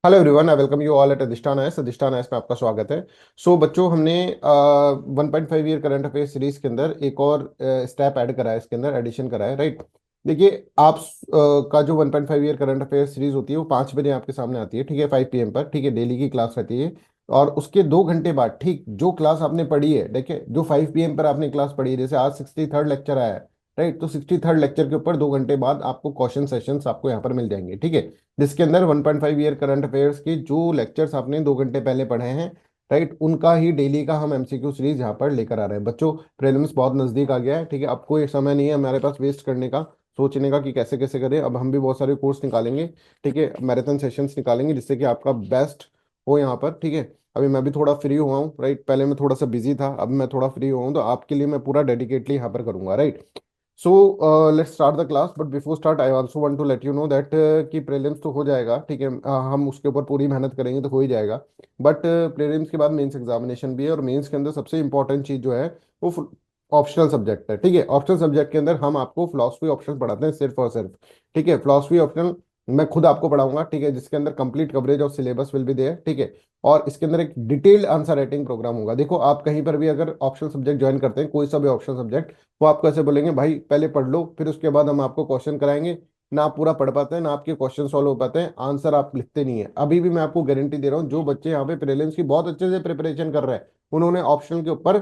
Hello everyone, I welcome you all at अधिष्ठान IS. अधिष्ठान IS में आपका स्वागत है। बच्चों, हमने 1.5 ईयर करंट अफेयर सीरीज के अंदर एक और स्टेप ऐड करा है, इसके अंदर एडिशन करा है, राइट। देखिए, आप का जो 1.5 ईयर करंट अफेयर सीरीज होती है वो 5 बजे आपके सामने आती है, ठीक है, 5 PM पर, ठीक है, डेली की क्लास रहती है। और उसके 2 घंटे बाद, ठीक, जो क्लास आपने पढ़ी है, देखिए, जो 5 PM पर आपने क्लास पढ़ी है, जैसे आज 63rd लेक्चर आया है, राइट, तो 63rd लेक्चर के ऊपर 2 घंटे बाद आपको क्वेश्चन सेशंस आपको यहाँ पर मिल जाएंगे, ठीक है, जिसके अंदर 1.5 ईयर करंट अफेयर्स के जो लेक्चर्स आपने 2 घंटे पहले पढ़े हैं, राइट, उनका ही डेली का हम एमसीक्यू सीरीज यहाँ पर लेकर आ रहे हैं। बच्चों, प्रीलिम्स बहुत नजदीक आ गया है, ठीक है, अब कोई समय नहीं है हमारे पास वेस्ट करने का, सोचने का कि कैसे कैसे करें। अब हम भी बहुत सारे कोर्स निकालेंगे, ठीक है, मैराथन सेशंस निकालेंगे, जिससे कि आपका बेस्ट हो यहाँ पर, ठीक है। अभी मैं भी थोड़ा फ्री हुआ हूँ, राइट, पहले मैं थोड़ा सा बिजी था, अब मैं थोड़ा फ्री हुआ हूँ, तो आपके लिए मैं पूरा डेडिकेटली यहाँ पर करूंगा, right. So let's start the class, but before start I also want to let you know that कि प्रीलिम्स तो हो जाएगा, ठीक है, हम उसके ऊपर पूरी मेहनत करेंगे तो हो ही जाएगा। बट प्रीलिम्स के बाद मेंस एग्जामिनेशन भी है, और मेंस के अंदर सबसे इंपॉर्टेंट चीज़ जो है वो ऑप्शनल सब्जेक्ट है, ठीक है। ऑप्शनल सब्जेक्ट के अंदर हम आपको फिलोसफी ऑप्शन पढ़ाते हैं, सिर्फ और सिर्फ, ठीक है, फिलोसफी ऑप्शनल मैं खुद आपको पढ़ाऊंगा, ठीक है, जिसके अंदर complete coverage of syllabus will be there, ठीक है। और इसके अंदर एक डिटेल्ड आंसर राइटिंग प्रोग्राम होगा। देखो, आप कहीं पर भी अगर ऑप्शनल सब्जेक्ट ज्वाइन करते हैं, कोई सा भी ऑप्शनल सब्जेक्ट, वो आपको ऐसे बोलेंगे, भाई पहले पढ़ लो, फिर उसके बाद हम आपको क्वेश्चन कराएंगे। ना आप पूरा पढ़ पाते हैं, ना आपके क्वेश्चन सॉल्व हो पाते हैं, आंसर आप लिखते नहीं है। अभी भी मैं आपको गारंटी दे रहा हूँ, जो बच्चे यहाँ पे प्रीलिम्स की बहुत अच्छे से प्रिपरेशन कर रहे हैं, उन्होंने ऑप्शनल के ऊपर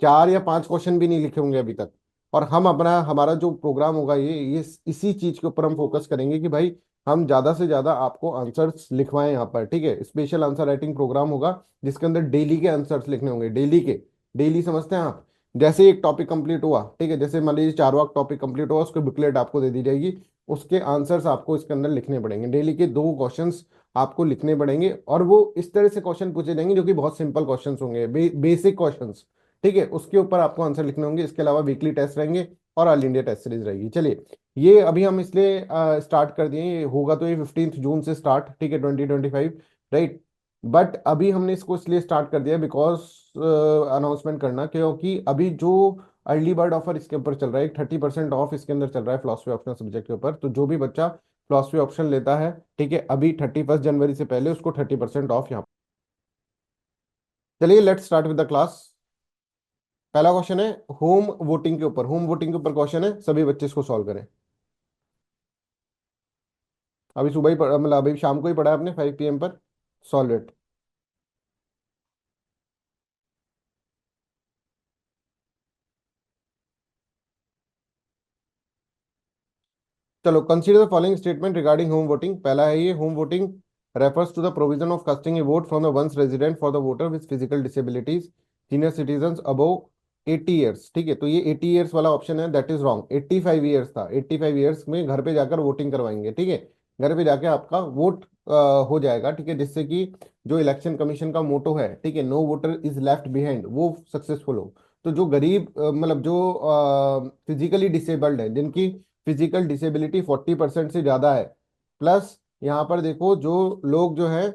4 या 5 क्वेश्चन भी नहीं लिखे होंगे अभी तक। और हम अपना हमारा जो प्रोग्राम होगा, ये इसी चीज के ऊपर हम फोकस करेंगे कि भाई हम ज्यादा से ज्यादा आपको आंसर्स लिखवाएं यहाँ पर, ठीक है। स्पेशल आंसर राइटिंग प्रोग्राम होगा, जिसके अंदर डेली के आंसर्स लिखने होंगे, डेली के। डेली समझते हैं आप? जैसे एक टॉपिक कंप्लीट हुआ, ठीक है, जैसे मान लीजिए चारवाक टॉपिक कंप्लीट हुआ, उसकी बुकलेट आपको दे दी जाएगी, उसके आंसर्स आपको इसके अंदर लिखने पड़ेंगे, डेली के 2 क्वेश्चंस आपको लिखने पड़ेंगे। और वो इस तरह से क्वेश्चन पूछे जाएंगे जो कि बहुत सिंपल क्वेश्चंस होंगे, बेसिक क्वेश्चंस, ठीक है, उसके ऊपर आपको आंसर लिखने होंगे। इसके अलावा वीकली टेस्ट रहेंगे और ऑल इंडिया टेस्ट सीरीज रहेगी। चलिए, ये अभी हम इसलिए स्टार्ट कर दिए, ये होगा तो ये 15 जून से स्टार्ट, ठीक है, 2025, राइट। बट अभी हमने इसको इसलिए स्टार्ट कर दिया बिकॉज अनाउंसमेंट करना, क्योंकि अभी जो अर्ली बर्ड ऑफर इसके ऊपर चल रहा है, 30% ऑफ इसके अंदर चल रहा है फिलोसफी ऑप्शन सब्जेक्ट के ऊपर। तो जो भी बच्चा फिलोसफी ऑप्शन लेता है, ठीक है, अभी 31 जनवरी से पहले उसको 30% ऑफ यहाँ। चलिए, let's start with the class. पहला क्वेश्चन है होम वोटिंग के ऊपर, होम वोटिंग के ऊपर क्वेश्चन है, सभी बच्चे इसको सॉल्व करें। अभी सुबह ही मतलब अभी शाम को ही पढ़ा है आपने, 5 PM पर। Solve it. चलो, consider the following statement regarding home voting. पहला है ये, home voting refers to the provision of casting a vote from the one's resident for the voter with physical disabilities, senior citizen above 80 years, ठीक है। तो ये 80 years वाला option है, that is wrong. 85 years था, 85 ईयर्स में घर पे जाकर वोटिंग करवाएंगे, ठीक है, घर पे जाके आपका वोट हो जाएगा, ठीक है, जिससे कि जो इलेक्शन कमीशन का मोटो है, ठीक है, no voter is left behind, वो सक्सेसफुल हो। तो जो गरीब मतलब जो फिजिकली डिसेबल्ड है, जिनकी फिजिकल डिसेबिलिटी 40% से ज़्यादा है, प्लस यहाँ पर देखो जो लोग जो हैं,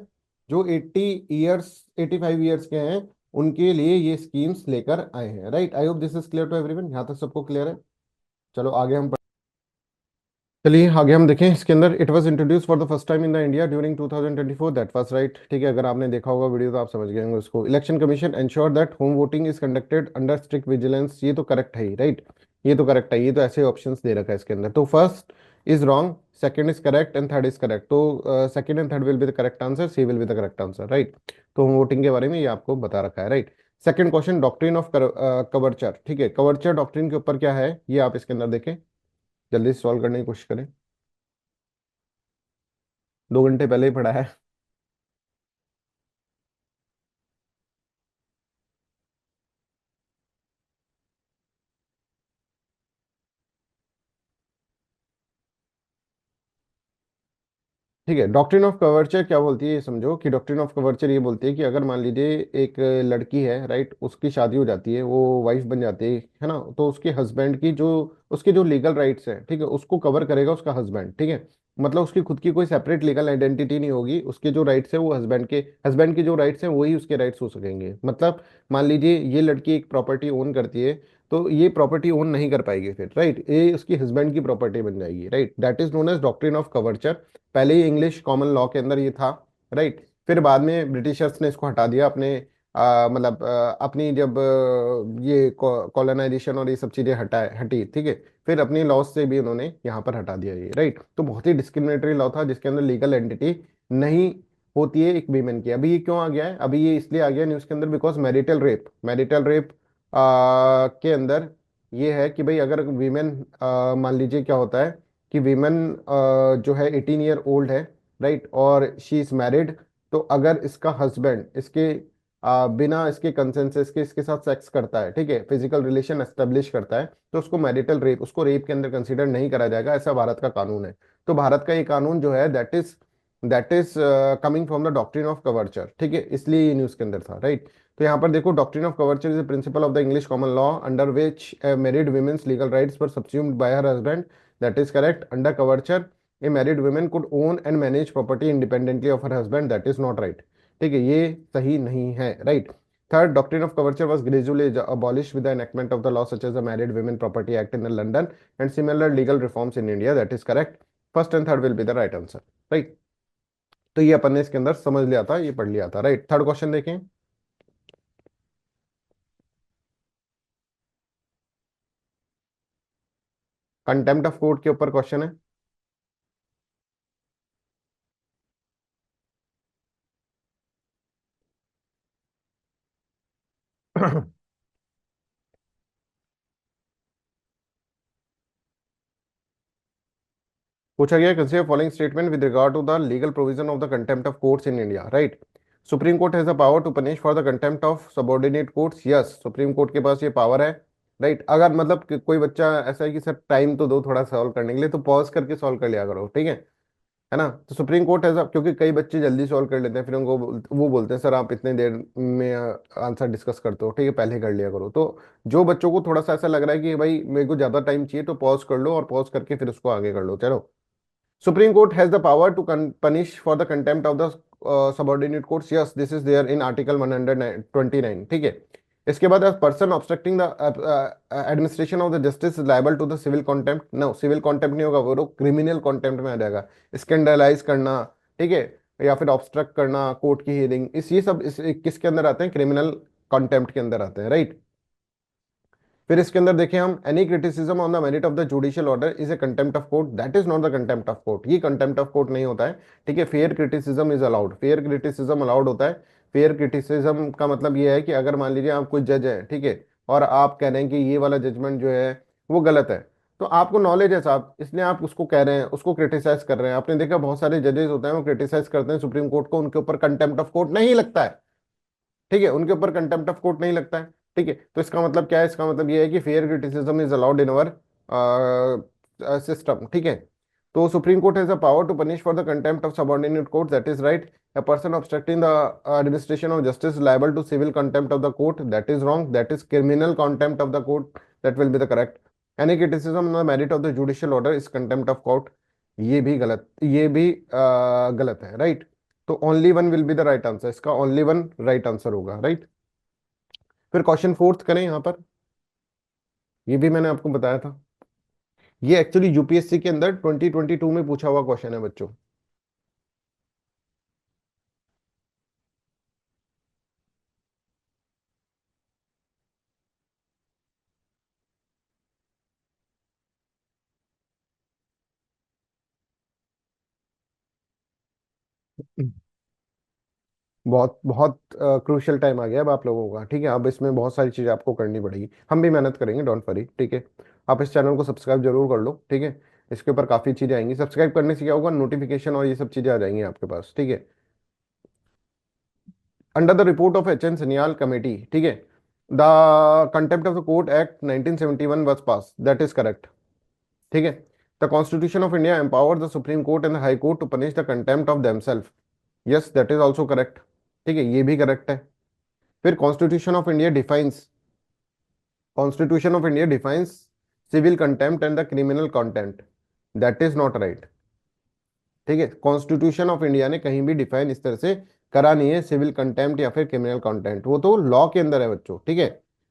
जो 80 ईयर्स 85 ईयर्स के हैं, उनके लिए ये स्कीम्स लेकर आए हैं, right. I hope this is clear to everyone, यहाँ तक सबको क्लियर है। चलो आगे हम चलिए आगे हम देखें। इसके अंदर it was introduce for the first time in the India during 2024, that was right, ठीक है। अगर आपने देखा होगा वीडियो तो आप समझ गए होंगे उसको। Election commission ensure that home voting is conducted under strict vigilance, ये तो करेक्ट है ही, राइट, ये तो करेक्ट है, ये तो ऐसे ऑप्शंस दे रखा है इसके अंदर। तो first is wrong, second is correct and third is correct. तो second and third will be the correct answer, C will be the correct answer, right. तो होम वोटिंग के बारे में ये आपको बता रखा है, right. Second question, doctrine of coverture, ठीक है, कवर्चर डॉक्ट्रिन के ऊपर क्या है ये आप इसके अंदर देखें, जल्दी सॉल्व करने की कोशिश करें। 2 घंटे पहले ही पढ़ा है। ठीक है, डॉक्ट्रिन ऑफ कवर्चर क्या बोलती है, ये समझो कि डॉक्ट्रिन ऑफ कवर्चर ये बोलती है कि अगर मान लीजिए एक लड़की है, राइट, उसकी शादी हो जाती है, वो वाइफ बन जाती है ना, तो उसके हस्बैंड की जो उसके जो लीगल राइट्स हैं, ठीक है, उसको कवर करेगा उसका हस्बैंड, ठीक है। मतलब उसकी खुद की कोई सेपरेट लीगल आइडेंटिटी नहीं होगी, उसके जो राइट्स है वो हस्बैंड के जो राइट्स हैं वही उसके राइट्स हो सकेंगे। मतलब मान लीजिए ये लड़की एक प्रॉपर्टी ओन करती है, तो ये प्रॉपर्टी ओन नहीं कर पाएगी फिर, राइट, ये उसकी हस्बैंड की प्रॉपर्टी बन जाएगी, right. That is known as doctrine of coverture. पहले ही इंग्लिश कॉमन लॉ के अंदर ये था, राइट। फिर बाद में ब्रिटिशर्स ने इसको हटा दिया अपने मतलब अपनी जब ये कॉलोनाइजेशन और ये सब चीजें हटी, ठीक है, फिर अपनी लॉज से भी उन्होंने यहाँ पर हटा दिया ये, राइट। तो बहुत ही डिस्क्रिमिनेटरी लॉ था जिसके अंदर लीगल एंटिटी नहीं होती है एक वीमेन की। अभी ये क्यों आ गया है, अभी ये इसलिए आ गया न्यूज के अंदर बिकॉज मैरिटल रेप के अंदर ये है कि भाई अगर वीमेन, मान लीजिए क्या होता है कि वीमेन जो है 18 ईयर ओल्ड है, राइट, और शी इज मैरिड, तो अगर इसका हस्बैंड इसके बिना इसके कंसेंसस के इसके साथ सेक्स करता है, ठीक है, फिजिकल रिलेशन एस्टेब्लिश करता है, तो उसको मैरिटल रेप, उसको रेप के अंदर कंसीडर नहीं करा जाएगा, ऐसा भारत का कानून है। तो भारत का ये कानून जो है that is coming from the doctrine of coverture, ठीक है, इसलिए ये न्यूज के अंदर था, राइट। तो यहाँ पर देखो, doctrine of coverture is principle of the English common law under which married women's legal rights were subsumed by her husband, that is correct. Under coverture a married women could own and manage property independently of her husband, that is not right, ठीक है, ये सही नहीं है, right. Third, doctrine of coverture was gradually abolished with the enactment of the law such as the Married Women Property Act in the London and similar legal reforms in India, that is correct. First and third will be the right answer, right। तो ये अपन ने इसके अंदर समझ लिया था, ये पढ़ लिया था, राइट। थर्ड क्वेश्चन देखें। कंटेम्प्ट ऑफ कोर्ट के ऊपर क्वेश्चन है। पूछा गया consider following statement with regard to the legal provision of the contempt of courts in India, right. Supreme court has the power to punish for the contempt of subordinate courts, yes, supreme court के पास ये power है, right. अगर मतलब कोई बच्चा ऐसा है कि सर टाइम तो दो थोड़ा सॉल्व करने के लिए, तो पॉज करके सॉल्व कर लिया करो, ठीक है ना। तो सुप्रीम कोर्ट ऐसा, क्योंकि कई बच्चे जल्दी सॉल्व कर लेते हैं, फिर उनको वो बोलते हैं सर आप इतने देर में आंसर डिस्कस करते हो, ठीक है, पहले कर लिया करो। तो जो बच्चों को थोड़ा सा ऐसा लग रहा है कि भाई मेरे को ज्यादा टाइम चाहिए, तो पॉज कर लो और पॉज करके फिर उसको आगे कर लो, चलो। Supreme Court has the power to punish for the contempt of the subordinate courts. Yes, this is there in Article 129, ठीक है। इसके बाद person obstructing the administration of the justice liable to the civil contempt, no civil contempt नहीं होगा, वो criminal contempt में आ जाएगा। Scandalise करना, ठीक है, या फिर ऑब्स्ट्रक्ट करना कोर्ट की हियरिंग, इस ये सब किसके अंदर आते हैं, क्रिमिनल कॉन्टेम्प्ट के अंदर आते हैं, राइट। फिर इसके अंदर देखें हम, any criticism on the merit of the judicial order is a contempt of court, that is not the contempt of court, ये कंटेम्प्ट ऑफ कोर्ट नहीं होता है, ठीक है। Fair criticism is allowed, fair criticism allowed होता है। Fair criticism का मतलब ये है कि अगर मान लीजिए आप कोई जज है, ठीक है, और आप कह रहे हैं कि ये वाला जजमेंट जो है वो गलत है, तो आपको नॉलेज है साहब, इसलिए आप उसको कह रहे हैं, उसको क्रिटिसाइज कर रहे हैं। आपने देखा बहुत सारे जजेस होते हैं वो क्रिटिसाइज करते हैं सुप्रीम कोर्ट को, उनके ऊपर कंटेम्प्ट ऑफ कोर्ट नहीं लगता है, ठीक है, उनके ऊपर कंटेम्प्ट ऑफ कोर्ट नहीं लगता है, ठीक है। तो इसका मतलब क्या है, इसका मतलब ये है कि fair criticism is allowed in our system, ठीक है। तो supreme court has the power to punish for the contempt of subordinate court, that is right. A person obstructing the administration of justice is liable to civil contempt of the court, that is wrong, that is criminal contempt of the court, that will be the correct। Any criticism on the merit of the judicial order is contempt of court, ये भी गलत, ये भी गलत है, right. तो only one will be the right answer, इसका only one right answer होगा, राइट। फिर क्वेश्चन फोर्थ करें यहाँ पर, ये भी मैंने आपको बताया था, ये एक्चुअली यूपीएससी के अंदर 2022 में पूछा हुआ क्वेश्चन है बच्चों। बहुत बहुत क्रूशियल टाइम आ गया अब आप लोगों का, ठीक है। अब इसमें बहुत सारी चीजें आपको करनी पड़ेगी, हम भी मेहनत करेंगे, डोंट वरी, ठीक है। आप इस चैनल को सब्सक्राइब जरूर कर लो, ठीक है। इसके ऊपर काफी चीजें आएंगी, सब्सक्राइब करने से क्या होगा, नोटिफिकेशन और ये सब चीजें आ जाएंगी आपके पास, ठीक है। Under the report of H N Sanyal committee, ठीक है, the contempt of the court act 1971 was pass, that is correct, ठीक है। The constitution of India empower the supreme court and the high court to punish the contempt of themselves, yes, that is also correct, ठीक है, ये भी correct है। फिर constitution of India defines civil contempt and the criminal contempt, that is not right, ठीक है। Constitution of India ने कहीं भी डिफाइन इस तरह से करा नहीं है सिविल कंटेम्प्ट या फिर क्रिमिनल कंटेम्प्ट, वो तो लॉ के अंदर है बच्चों, ठीक है।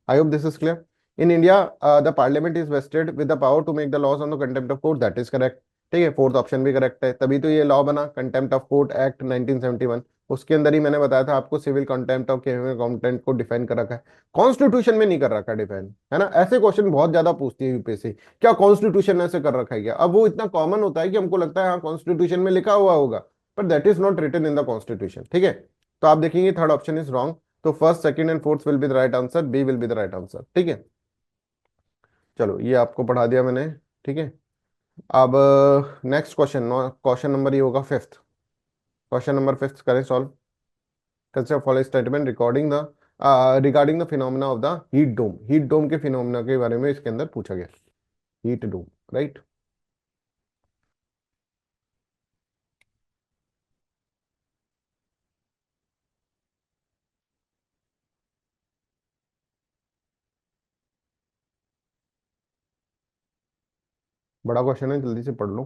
I hope this is clear. In India the parliament is vested with the power to make the laws on the contempt of court, that is correct, ठीक है, फोर्थ ऑप्शन भी करेक्ट है, तभी तो ये लॉ बना कंटेम्प्ट ऑफ कोर्ट एक्ट 1971। उसके अंदर ही मैंने बताया था आपको सिविल कंटेम्प्ट ऑफ कंटेंट को डिफाइन कर रखा है, कॉन्स्टिट्यूशन में नहीं कर रखा डिफाइन, है ना। ऐसे क्वेश्चन बहुत ज्यादा पूछती है यूपीएससी, क्या कॉन्स्टिट्यूशन ऐसे कर रखा है क्या। अब वो इतना कॉमन होता है कि हमको लगता है हाँ कॉन्स्टिट्यूशन में लिखा हुआ होगा, पर that is not written in the constitution, ठीक है। तो आप देखेंगे थर्ड ऑप्शन इज रॉन्ग, तो first second and fourth will be the right answer, B will be the right answer, ठीक है। चलो ये आपको पढ़ा दिया मैंने, ठीक है। अब नेक्स्ट क्वेश्चन, क्वेश्चन नंबर ये होगा फिफ्थ, क्वेश्चन नंबर फिफ्थ करें solve. Consider following statement regarding the phenomena of the heat dome, heat dome के फिनोमेना के बारे में इसके अंदर पूछा गया, हीट डोम, राइट। बड़ा क्वेश्चन है, जल्दी से पढ़ लो,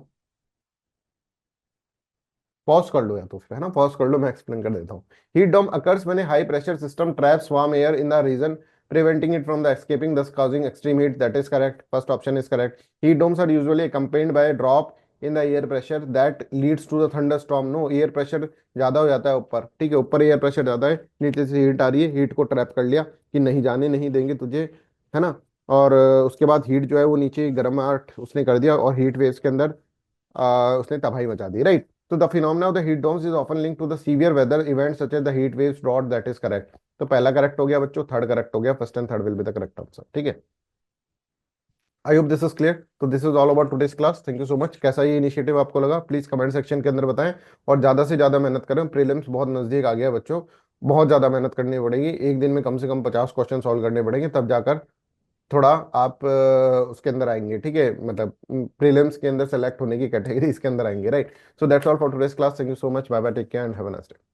पॉज कर लो या तो फिर, है ना, पॉज कर लो, मैं एक्सप्लेन कर देता हूँ। Heat dome occurs when a high pressure system traps warm air in the region preventing it from the escaping, thus causing extreme heat. That is correct. First option is correct. Heat domes are usually accompanied by a drop in the air pressure that leads to the thunderstorm. No, air pressure ज्यादा हो जाता है ऊपर, ठीक है, ऊपर air pressure ज्यादा है, नीचे से हीट आ रही है, हीट को ट्रैप कर लिया कि नहीं जाने नहीं देंगे तुझे, है ना। और उसके बाद हीट जो है वो नीचे गर्माहट उसने कर दिया, और हीट वेव्स के अंदर उसने तबाही मचा दी, राइट। तो the phenomena of the heat domes is often link to the severe weather event such as the heat waves drought, that is correct. तो पहला करेक्ट हो गया बच्चों, थर्ड करेक्ट हो गया, first and third will be the correct answer, ठीक है। I hope this is clear. तो this is all about today's class, thank you so much. कैसा ये इनिशिएटिव आपको लगा प्लीज कमेंट सेक्शन के अंदर बताएं, और ज्यादा से ज्यादा मेहनत करें, प्रीलिम्स बहुत नजदीक आ गया बच्चों, बहुत ज्यादा मेहनत करनी पड़ेगी, एक दिन में कम से कम 50 क्वेश्चन सॉल्व करने पड़ेंगे, तब जाकर थोड़ा आप उसके अंदर आएंगे, ठीक है, मतलब प्रीलिम्स के अंदर सेलेक्ट होने की कैटेगरी इसके अंदर आएंगे, right. So that's all for today's class, thank you so much, bye bye, take care and have a nice day.